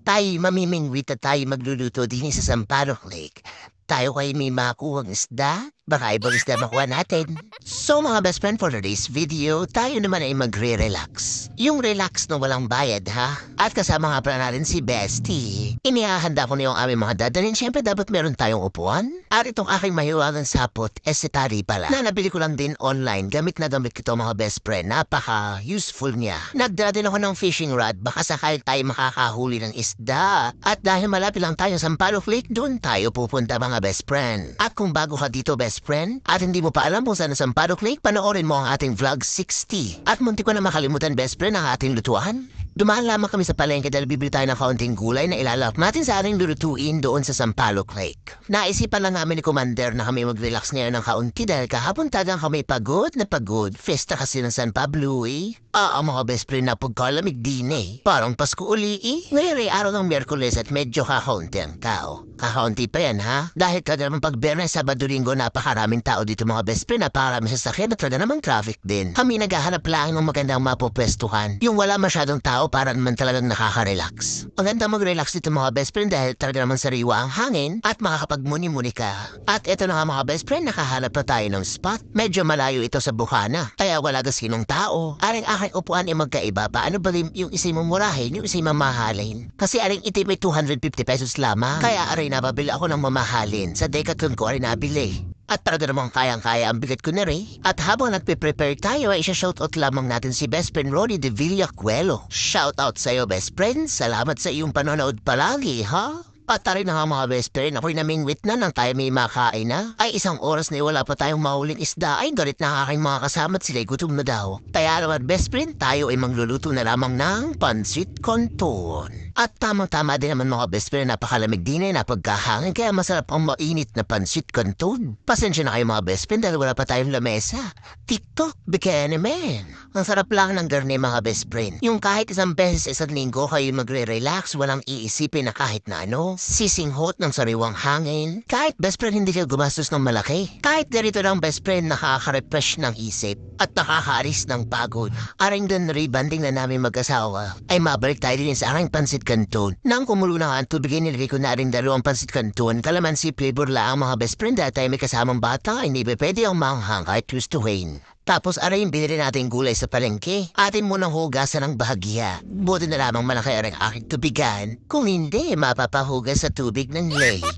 Tayo mamimingwit at tayo magluluto din sa Sampaloc Lake. Tayo kayo may makuhang isda, baka ibang isda makuha natin. So mga best friend, for today's video, tayo naman ay magre-relax. Yung relax na walang bayad ha. At kasama nga pala natin si Bestie. Inihahanda ko na yung aming mga dadalhin. Siyempre dapat meron tayong upuan. At itong aking mahiwagang sapot, esetari pala. Na nabili ko lang din online. Gamit na gamit ko ito mga best friend. Napaka-useful niya. Nagdala din ako ng fishing rod. Baka sakali tayo makakahuli ng isda. At dahil malapit lang tayo sa Sampaloc Lake, doon tayo pupunta mga best friend. At kung bago ka dito best friend, at hindi mo pa alam kung saan sa Sampaloc Lake, panoorin mo ang ating vlog 60. At munti ko na makalimutan best friend ang ating lutuan. Dumaan lamang kami sa palengke dahil bibili tayo ng kaunting gulay na ilalak natin sa ating lulutuin doon sa Sampaloc Lake. Naisipan lang namin ni Commander na kami mag-relax ngayon ng kaunti dahil kahapon tagang kami pagod na pagod. Festa kasi ng San Pablo eh. Mga best friend na pagkalamig din eh. Parang Pasko uli eh. Ngayon ay araw ng Miyerkules at medyo kakaunti ang tao. Kakaunti pa yan ha? Dahil kada naman pag Biyernes, Sabado, Linggo, napakaraming tao dito mga best friend. Napakaraming sasakyan at kada namang traffic din. Kami naghahanap lang ng magandang mapopwestuhan. Yung wala masyadong tao para naman talagang nakaka-relax. Maganda mag-relax dito mga best friend dahil talaga naman sariwa ang hangin at makakapagmuni-muni ka. At eto na nga mga best friend, nakahanap na tayo ng spot. Medyo malayo ito sa Bukana. Kaya wala gasinong tao. Aring aking upuan ay magkaiba. Paano ba yung isa'y mamurahin, yung isa'y mamahalin? Kasi aring iti may 250 pesos lamang. Kaya aring nababili ako ng mamahalin. Sa Decathlon ko aring nabili. At talaga namang kayang-kaya ang bigat ko na rin. At habang nagpe-prepare tayo ay isa-shoutout lamang natin si best friend Ronnie de Villacuelo. Shoutout sa'yo best friend. Salamat sa iyong panonood palagi ha. At tayo na nga mga best friend, ako'y namingwit na nang tayo may makain na. Ay isang oras na wala pa tayong mahuling isda ay galit na aking mga kasama at sila'y gutom na daw. Kaya naman best friend, tayo ay magluluto na lamang ng pansit canton. At tamang-tama din naman mga best friend, napakalamig din ay napagkahangin kaya masarap ang mainit na pansit canton. Pasensya na kayo mga best friend dahil wala pa tayong lamesa. TikTok, bikini man. Ang sarap lang ng garne mga best friend. Yung kahit isang beses isang linggo kayo magre-relax, walang iisipin na kahit na ano. Sisinghot ng sariwang hangin. Kahit best friend hindi ka gumastos ng malaki. Kahit darito lang best friend nakaka-refresh ng isip at nakakaalis ng pagod. Aring din rebanding na namin mag-asawa ay mabalik tayo din sa aking pansit canton. Nang kumulo na ang tubig nilagay ko na rin dalawang pansit canton. Kalamansi flavor lang mga best friend dahil tayo may kasamang bata ay hindi pwede ang manghang kahit gustuhin. Tapos aray yung binili natin gulay sa palengke. Atin mo nang hugasan ng bahagya. Buti na lamang malaki ang aking tubigan. Kung hindi, mapapahugas sa tubig ng lake.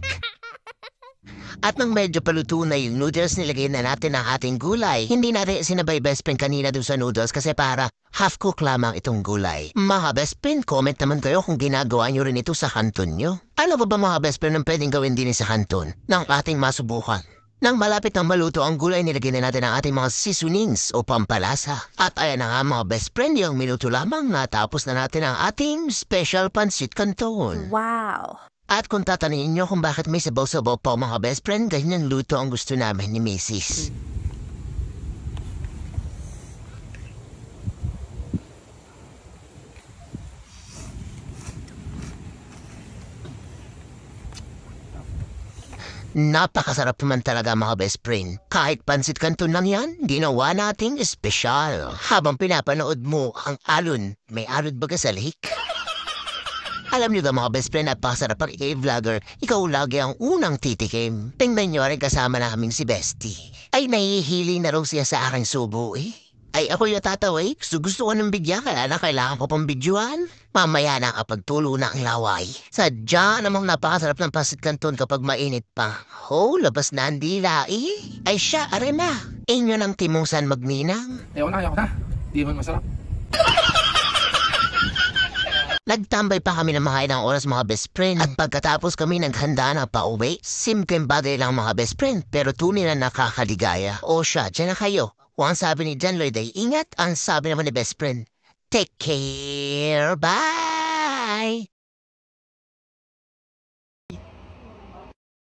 At nang medyo paluto na yung noodles, nilagay na natin ang ating gulay. Hindi natin sinabay best friend kanina dun sa noodles kasi para half-cook lamang itong gulay. Mga best friend, comment naman kayo kung ginagawa nyo rin ito sa kanton nyo. Ano ba mga best friend ang pwedeng gawin din sa kanton ng ating masubukan? Nang malapit na maluto ang gulay, nilagay na natin ang ating mga seasonings o pampalasa. At ayan na nga mga best friend, yung minuto lamang natapos na natin ang ating special pansit canton. Wow! At kung tatanungin nyo kung bakit may sabaw-sabaw po mga best friend, ganyan luto ang gusto namin ni Mrs. Napakasarap naman talaga mga best friend. Kahit pansit canton lang yan, ginawa nating espesyal. Habang pinapanood mo ang alon, may alon ba ka sa lake? Alam niyo ba mga best friend, napakasarap pag i-vlogger, ikaw lagi ang unang titikim. Tingnan niyo rin kasama namin si Bestie. Ay nahihiling na raw siya sa aking subo eh. Ay ako yung tatawa eh, gusto ko ng bigyan kaya na kailangan ko pang bidyuhan. Mamaya na kapag tulo na ang laway. Sadya namang napakasarap ng pansit canton kapag mainit pa. Labas na ang dila eh. Ay siya, are na. Inyo ng timusan magninang. Ayaw na. Di man masarap. Nagtambay pa kami ng mga ilang oras mga best friend at pagkatapos kami naghanda na pauwi, simpleng bagay lang mga best friend pero tunay na nakakaligaya. O siya, dyan na kayo. O ang sabi ni John Lloyd ay ingat, ang sabi naman ni best friend, take care, bye!